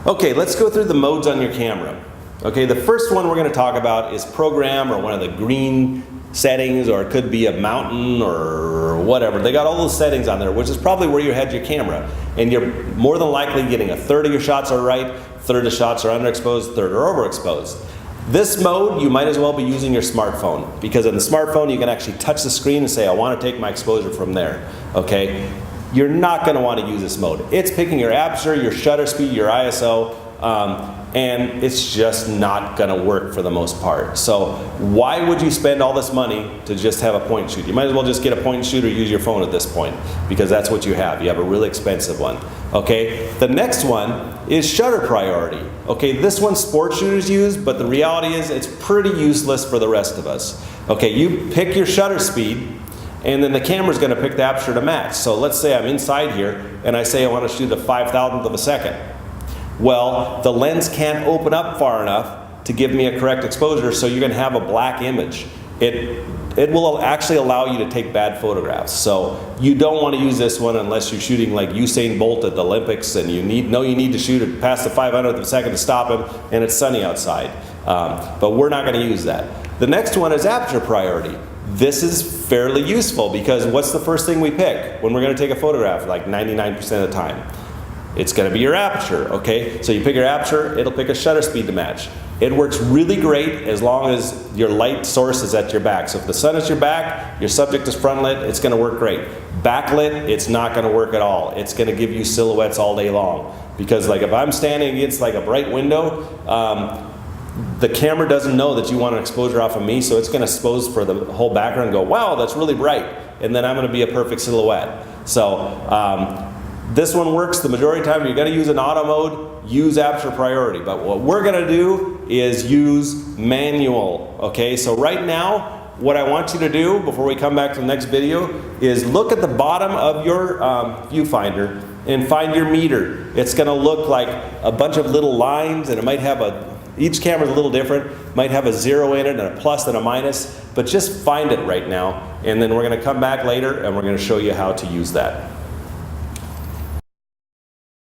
Okay, let's go through the modes on your camera. Okay, the first one we're going to talk about is program, or one of the green settings, or it could be a mountain or whatever. They got all those settings on there, which is probably where you had your camera. And you're more than likely getting a third of your shots are right, third of the shots are underexposed, third are overexposed. This mode, you might as well be using your smartphone, because in the smartphone you can actually touch the screen and say, I want to take my exposure from there. Okay? You're not going to want to use this mode. It's picking your aperture, your shutter speed, your ISO, and it's just not going to work for the most part. So why would you spend all this money to just have a point and shoot? You might as well just get a point and shoot or use your phone at this point, because that's what you have. You have a really expensive one. Okay, the next one is shutter priority. Okay, this one sports shooters use, but the reality is it's pretty useless for the rest of us. Okay, you pick your shutter speed, and then the camera's going to pick the aperture to match. So let's say I'm inside here and I say I want to shoot a 5,000th of a second. Well, the lens can't open up far enough to give me a correct exposure, so you're going to have a black image. It will actually allow you to take bad photographs. So you don't want to use this one unless you're shooting like Usain Bolt at the Olympics and you need to shoot it past the 500th of a second to stop him and it's sunny outside. But we're not going to use that. The next one is aperture priority. This is fairly useful because what's the first thing we pick when we're going to take a photograph like 99% of the time? It's going to be your aperture, okay? So you pick your aperture, it'll pick a shutter speed to match. It works really great as long as your light source is at your back. So if the sun is your back, your subject is front lit, it's going to work great. Backlit, it's not going to work at all. It's going to give you silhouettes all day long. Because like if I'm standing against like a bright window, the camera doesn't know that you want an exposure off of me, so it's going to expose for the whole background and go, wow, that's really bright. And then I'm going to be a perfect silhouette. So this one works the majority of the time. You're going to use an auto mode, use aperture priority. But what we're going to do is use manual. Okay, so right now, what I want you to do before we come back to the next video is look at the bottom of your viewfinder and find your meter. It's going to look like a bunch of little lines, and it might have each camera is a little different, might have a 0 in it and a plus and a minus, but just find it right now, and then we're going to come back later and we're going to show you how to use that.